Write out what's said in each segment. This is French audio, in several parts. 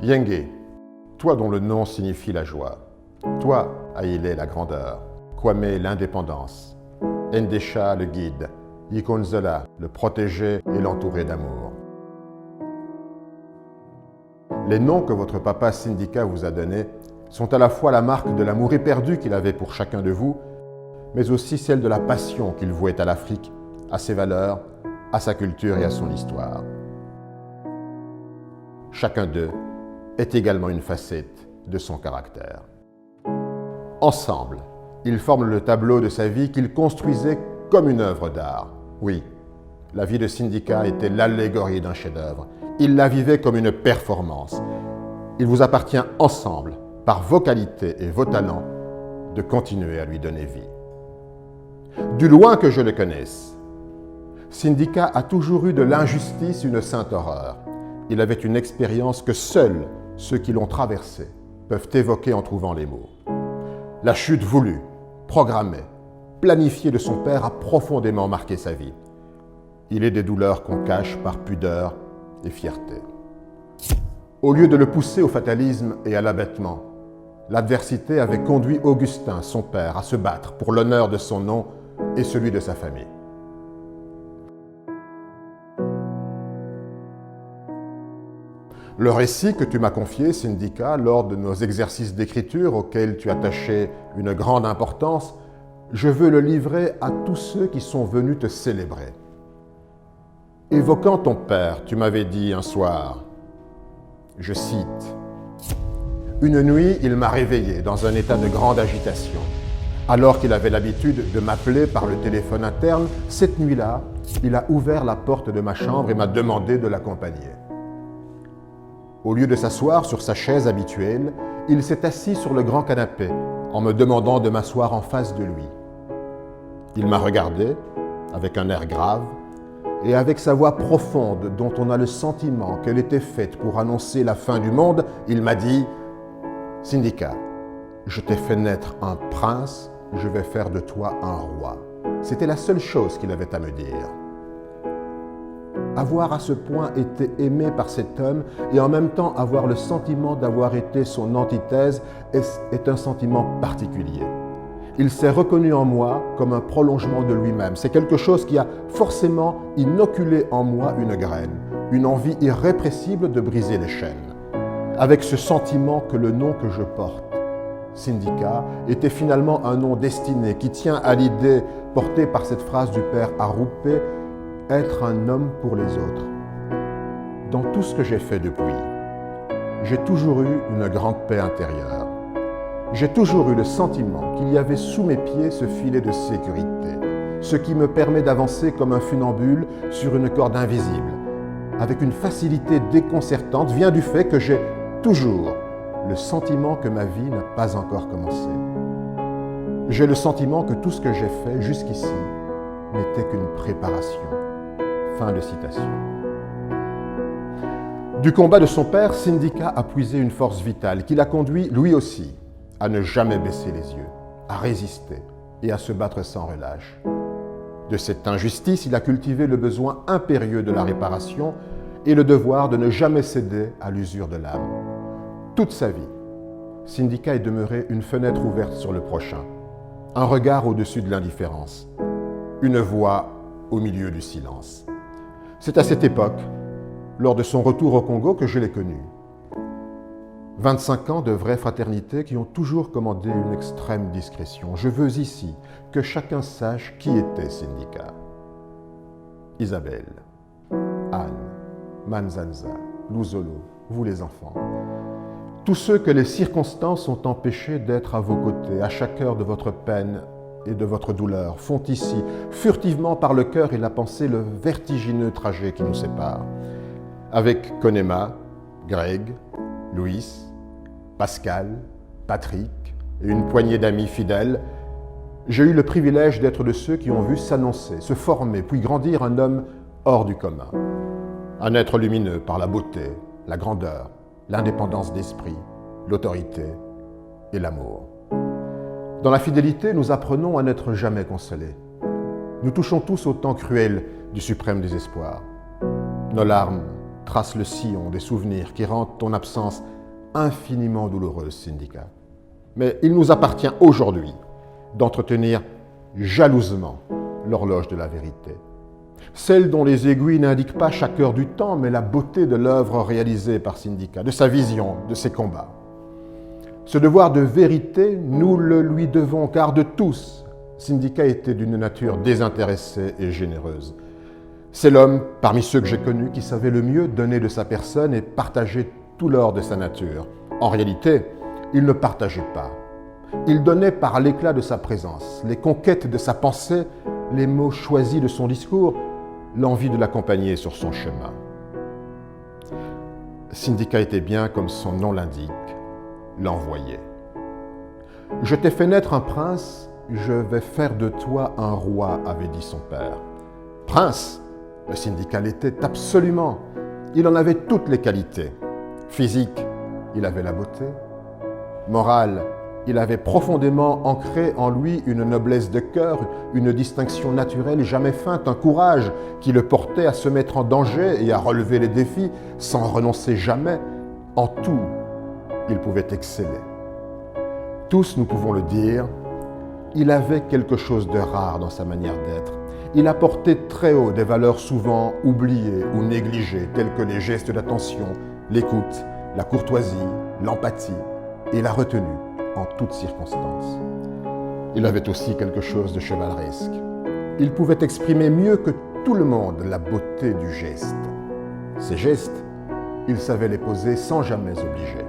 Yenge, toi dont le nom signifie la joie. Toi, Haïlé, la grandeur. Kwame, l'indépendance. Ndesha, le guide. Yikonzola, le protégé et l'entouré d'amour. Les noms que votre papa Sindika vous a donnés sont à la fois la marque de l'amour éperdu qu'il avait pour chacun de vous, mais aussi celle de la passion qu'il vouait à l'Afrique, à ses valeurs, à sa culture et à son histoire. Chacun d'eux est également une facette de son caractère. Ensemble, ils forment le tableau de sa vie qu'il construisait comme une œuvre d'art. Oui, la vie de Sindika était l'allégorie d'un chef-d'œuvre. Il la vivait comme une performance. Il vous appartient ensemble, par vos qualités et vos talents, de continuer à lui donner vie. Du loin que je le connaisse, Sindika a toujours eu de l'injustice une sainte horreur. Il avait une expérience que seuls ceux qui l'ont traversée peuvent évoquer en trouvant les mots. La chute voulue, programmée, planifiée de son père a profondément marqué sa vie. Il est des douleurs qu'on cache par pudeur et fierté. Au lieu de le pousser au fatalisme et à l'abattement, l'adversité avait conduit Augustin, son père, à se battre pour l'honneur de son nom et celui de sa famille. Le récit que tu m'as confié, Sindika, lors de nos exercices d'écriture auxquels tu attachais une grande importance, je veux le livrer à tous ceux qui sont venus te célébrer. Évoquant ton père, tu m'avais dit un soir, je cite, « Une nuit, il m'a réveillé dans un état de grande agitation. Alors qu'il avait l'habitude de m'appeler par le téléphone interne, cette nuit-là, il a ouvert la porte de ma chambre et m'a demandé de l'accompagner. Au lieu de s'asseoir sur sa chaise habituelle, il s'est assis sur le grand canapé en me demandant de m'asseoir en face de lui. Il m'a regardé avec un air grave et avec sa voix profonde dont on a le sentiment qu'elle était faite pour annoncer la fin du monde, il m'a dit « Sindika, je t'ai fait naître un prince, je vais faire de toi un roi. » C'était la seule chose qu'il avait à me dire. Avoir à ce point été aimé par cet homme et en même temps avoir le sentiment d'avoir été son antithèse est un sentiment particulier. Il s'est reconnu en moi comme un prolongement de lui-même. C'est quelque chose qui a forcément inoculé en moi une graine, une envie irrépressible de briser les chaînes. Avec ce sentiment que le nom que je porte, Sindika, était finalement un nom destiné qui tient à l'idée portée par cette phrase du père Aroupé, être un homme pour les autres. Dans tout ce que j'ai fait depuis, j'ai toujours eu une grande paix intérieure. J'ai toujours eu le sentiment qu'il y avait sous mes pieds ce filet de sécurité, ce qui me permet d'avancer comme un funambule sur une corde invisible, avec une facilité déconcertante, vient du fait que j'ai toujours le sentiment que ma vie n'a pas encore commencé. J'ai le sentiment que tout ce que j'ai fait jusqu'ici n'était qu'une préparation. Fin de citation. Du combat de son père, Sindika a puisé une force vitale qui l'a conduit, lui aussi, à ne jamais baisser les yeux, à résister et à se battre sans relâche. De cette injustice, il a cultivé le besoin impérieux de la réparation et le devoir de ne jamais céder à l'usure de l'âme. Toute sa vie, Sindika est demeuré une fenêtre ouverte sur le prochain, un regard au-dessus de l'indifférence, une voix au milieu du silence. C'est à cette époque, lors de son retour au Congo, que je l'ai connu. 25 ans de vraie fraternité qui ont toujours commandé une extrême discrétion. Je veux ici que chacun sache qui était Sindika. Isabelle, Anne, Manzanza, Luzolo, vous les enfants. Tous ceux que les circonstances ont empêchés d'être à vos côtés, à chaque heure de votre peine et de votre douleur, font ici, furtivement par le cœur et la pensée, le vertigineux trajet qui nous sépare. Avec Konema, Greg, Louis, Pascal, Patrick et une poignée d'amis fidèles, j'ai eu le privilège d'être de ceux qui ont vu s'annoncer, se former, puis grandir un homme hors du commun. Un être lumineux par la beauté, la grandeur, l'indépendance d'esprit, l'autorité et l'amour. Dans la fidélité, nous apprenons à n'être jamais consolés. Nous touchons tous au temps cruel du suprême désespoir. Nos larmes tracent le sillon des souvenirs qui rendent ton absence infiniment douloureuse, Syndicat. Mais il nous appartient aujourd'hui d'entretenir jalousement l'horloge de la vérité. Celle dont les aiguilles n'indiquent pas chaque heure du temps, mais la beauté de l'œuvre réalisée par Syndicat, de sa vision, de ses combats. Ce devoir de vérité, nous le lui devons, car de tous, Syndicat était d'une nature désintéressée et généreuse. C'est l'homme, parmi ceux que j'ai connus, qui savait le mieux donner de sa personne et partager tout l'or de sa nature. En réalité, il ne partageait pas. Il donnait par l'éclat de sa présence, les conquêtes de sa pensée, les mots choisis de son discours, l'envie de l'accompagner sur son chemin. Syndicat était bien, comme son nom l'indique, l'envoyé. « Je t'ai fait naître un prince, je vais faire de toi un roi », avait dit son père. Prince, le Syndicat l'était absolument. Il en avait toutes les qualités. Physique, il avait la beauté. Morale, il avait profondément ancré en lui une noblesse de cœur, une distinction naturelle jamais feinte, un courage qui le portait à se mettre en danger et à relever les défis sans renoncer jamais. En tout, il pouvait exceller. Tous, nous pouvons le dire, il avait quelque chose de rare dans sa manière d'être. Il apportait très haut des valeurs souvent oubliées ou négligées, telles que les gestes d'attention, l'écoute, la courtoisie, l'empathie et la retenue en toutes circonstances. Il avait aussi quelque chose de chevaleresque. Il pouvait exprimer mieux que tout le monde la beauté du geste. Ces gestes, il savait les poser sans jamais obliger.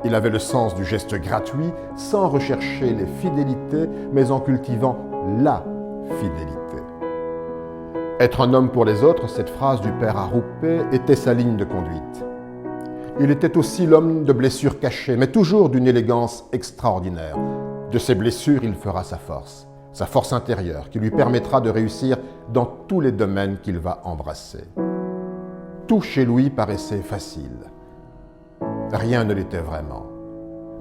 Il avait le sens du geste gratuit, sans rechercher les fidélités, mais en cultivant la fidélité. Être un homme pour les autres, cette phrase du père Arrupe était sa ligne de conduite. Il était aussi l'homme de blessures cachées, mais toujours d'une élégance extraordinaire. De ses blessures, il fera sa force intérieure, qui lui permettra de réussir dans tous les domaines qu'il va embrasser. Tout chez lui paraissait facile. Rien ne l'était vraiment.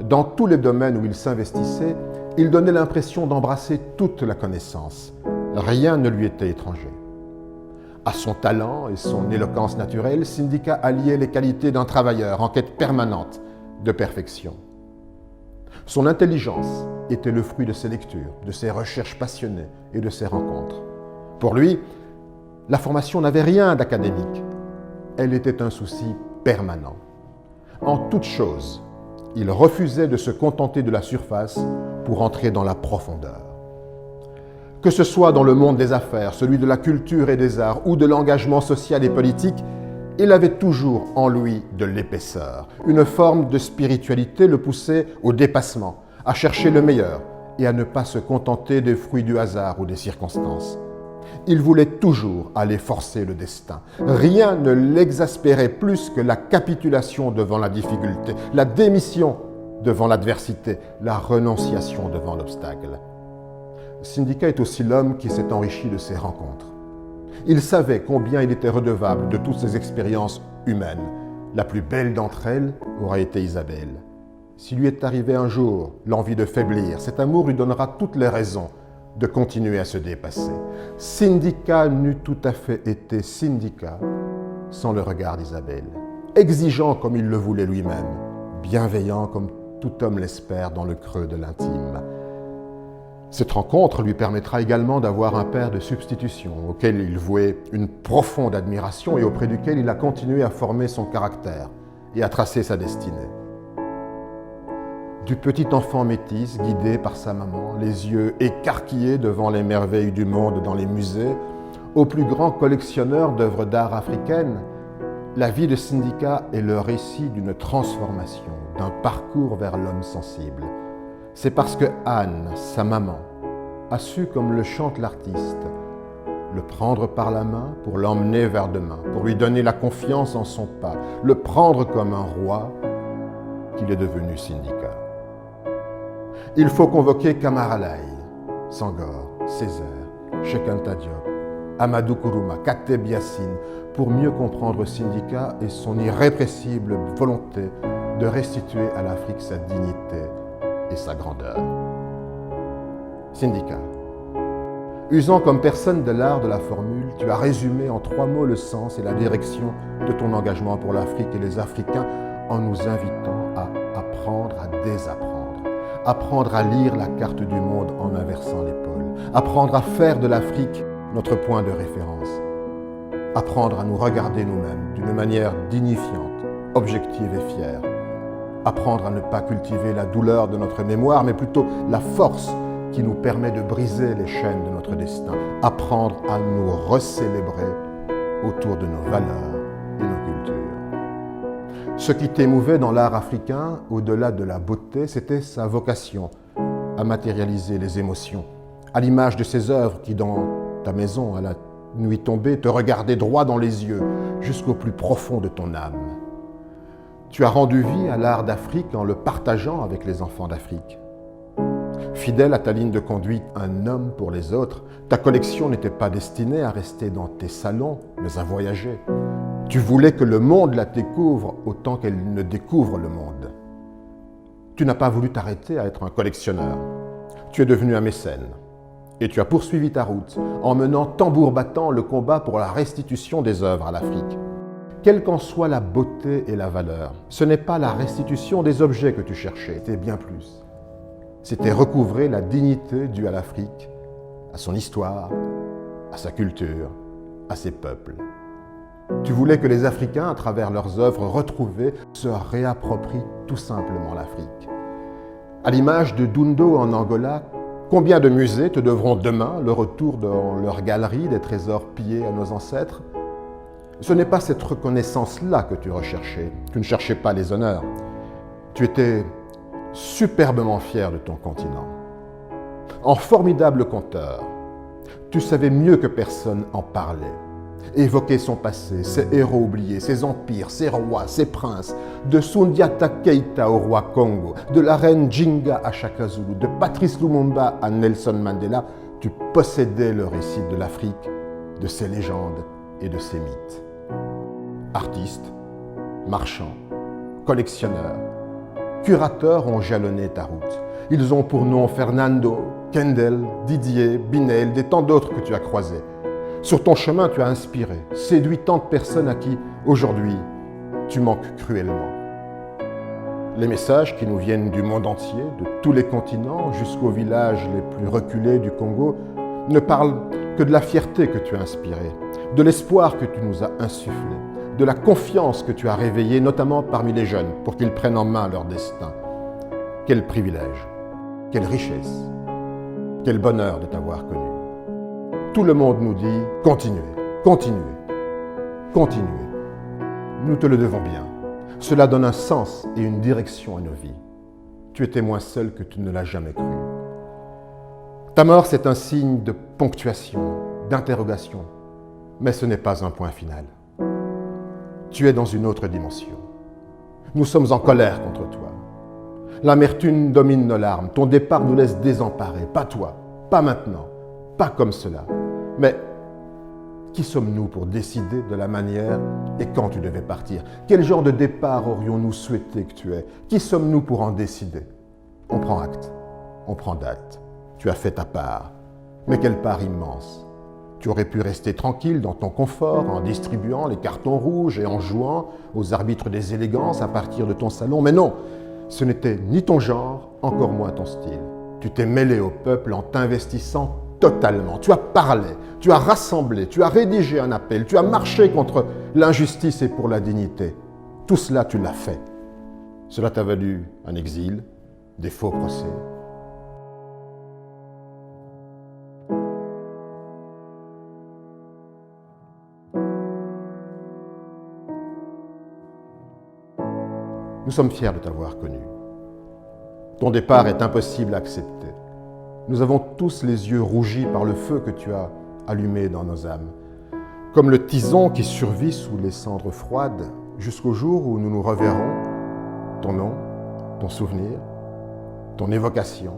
Dans tous les domaines où il s'investissait, il donnait l'impression d'embrasser toute la connaissance. Rien ne lui était étranger. À son talent et son éloquence naturelle, Syndicat alliait les qualités d'un travailleur en quête permanente de perfection. Son intelligence était le fruit de ses lectures, de ses recherches passionnées et de ses rencontres. Pour lui, la formation n'avait rien d'académique. Elle était un souci permanent. En toute chose, il refusait de se contenter de la surface pour entrer dans la profondeur. Que ce soit dans le monde des affaires, celui de la culture et des arts ou de l'engagement social et politique, il avait toujours en lui de l'épaisseur. Une forme de spiritualité le poussait au dépassement, à chercher le meilleur et à ne pas se contenter des fruits du hasard ou des circonstances. Il voulait toujours aller forcer le destin. Rien ne l'exaspérait plus que la capitulation devant la difficulté, la démission devant l'adversité, la renonciation devant l'obstacle. Syndicat est aussi l'homme qui s'est enrichi de ses rencontres. Il savait combien il était redevable de toutes ses expériences humaines. La plus belle d'entre elles aura été Isabelle. S'il lui est arrivé un jour l'envie de faiblir, cet amour lui donnera toutes les raisons de continuer à se dépasser. Syndicat n'eût tout à fait été Syndicat sans le regard d'Isabelle. Exigeant comme il le voulait lui-même, bienveillant comme tout homme l'espère dans le creux de l'intime. Cette rencontre lui permettra également d'avoir un père de substitution auquel il vouait une profonde admiration et auprès duquel il a continué à former son caractère et à tracer sa destinée. Du petit enfant métis guidé par sa maman, les yeux écarquillés devant les merveilles du monde dans les musées, au plus grand collectionneur d'œuvres d'art africaines, la vie de Syndicat est le récit d'une transformation, d'un parcours vers l'homme sensible. C'est parce que Anne, sa maman, a su, comme le chante l'artiste, le prendre par la main pour l'emmener vers demain, pour lui donner la confiance en son pas, le prendre comme un roi, qu'il est devenu Syndicat. Il faut convoquer Kamara Laye, Senghor, Césaire, Cheikh Anta Diop, Amadou Kourouma, Kateb Yassine, pour mieux comprendre Syndicat et son irrépressible volonté de restituer à l'Afrique sa dignité et sa grandeur. Syndicat. Usant comme personne de l'art de la formule, tu as résumé en 3 mots le sens et la direction de ton engagement pour l'Afrique et les Africains en nous invitant apprendre à désapprendre, apprendre à lire la carte du monde en inversant l'épaule, apprendre à faire de l'Afrique notre point de référence, apprendre à nous regarder nous-mêmes d'une manière dignifiante, objective et fière, apprendre à ne pas cultiver la douleur de notre mémoire, mais plutôt la force qui nous permet de briser les chaînes de notre destin, apprendre à nous recélébrer autour de nos valeurs et nos cultures. Ce qui t'émouvait dans l'art africain, au-delà de la beauté, c'était sa vocation à matérialiser les émotions, à l'image de ces œuvres qui, dans ta maison, à la nuit tombée, te regardaient droit dans les yeux, jusqu'au plus profond de ton âme. Tu as rendu vie à l'art d'Afrique en le partageant avec les enfants d'Afrique. Fidèle à ta ligne de conduite, un homme pour les autres, ta collection n'était pas destinée à rester dans tes salons, mais à voyager. Tu voulais que le monde la découvre autant qu'elle ne découvre le monde. Tu n'as pas voulu t'arrêter à être un collectionneur. Tu es devenu un mécène. Et tu as poursuivi ta route en menant tambour battant le combat pour la restitution des œuvres à l'Afrique. Quelle qu'en soit la beauté et la valeur, ce n'est pas la restitution des objets que tu cherchais, c'était bien plus. C'était recouvrer la dignité due à l'Afrique, à son histoire, à sa culture, à ses peuples. Tu voulais que les Africains, à travers leurs œuvres retrouvées, se réapproprient tout simplement l'Afrique. À l'image de Dundo en Angola, combien de musées te devront demain le retour dans leurs galeries des trésors pillés à nos ancêtres? Ce n'est pas cette reconnaissance-là que tu recherchais. Tu ne cherchais pas les honneurs. Tu étais superbement fier de ton continent. En formidable conteur, tu savais mieux que personne en parler, évoquer son passé, ses héros oubliés, ses empires, ses rois, ses princes, de Sundiata Keita au roi Congo, de la reine Jinga à Shaka Zulu, de Patrice Lumumba à Nelson Mandela. Tu possédais le récit de l'Afrique, de ses légendes et de ses mythes. Artistes, marchands, collectionneurs, curateurs ont jalonné ta route. Ils ont pour nom Fernando, Kendall, Didier, Binel, et tant d'autres que tu as croisés. Sur ton chemin, tu as inspiré, séduit tant de personnes à qui, aujourd'hui, tu manques cruellement. Les messages qui nous viennent du monde entier, de tous les continents, jusqu'aux villages les plus reculés du Congo, ne parlent que de la fierté que tu as inspirée, de l'espoir que tu nous as insufflé, de la confiance que tu as réveillée, notamment parmi les jeunes, pour qu'ils prennent en main leur destin. Quel privilège, quelle richesse, quel bonheur de t'avoir connu. Tout le monde nous dit « continuez, continuez, continuez ». Nous te le devons bien. Cela donne un sens et une direction à nos vies. Tu étais moins seul que tu ne l'as jamais cru. Ta mort, c'est un signe de ponctuation, d'interrogation, mais ce n'est pas un point final. Tu es dans une autre dimension. Nous sommes en colère contre toi. L'amertume domine nos larmes. Ton départ nous laisse désemparés. Pas toi, pas maintenant, pas comme cela. Mais qui sommes-nous pour décider de la manière et quand tu devais partir? Quel genre de départ aurions-nous souhaité que tu aies? Qui sommes-nous pour en décider? On prend acte, on prend date. Tu as fait ta part, mais quelle part immense! Tu aurais pu rester tranquille dans ton confort en distribuant les cartons rouges et en jouant aux arbitres des élégances à partir de ton salon. Mais non, ce n'était ni ton genre, encore moins ton style. Tu t'es mêlé au peuple en t'investissant totalement. Tu as parlé, tu as rassemblé, tu as rédigé un appel, tu as marché contre l'injustice et pour la dignité. Tout cela, tu l'as fait. Cela t'a valu un exil, des faux procès. Nous sommes fiers de t'avoir connu. Ton départ est impossible à accepter. Nous avons tous les yeux rougis par le feu que tu as allumé dans nos âmes, comme le tison qui survit sous les cendres froides jusqu'au jour où nous nous reverrons. Ton nom, ton souvenir, ton évocation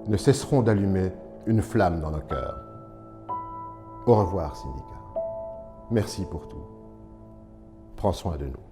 ne cesseront d'allumer une flamme dans nos cœurs. Au revoir, Sindika. Merci pour tout. Prends soin de nous.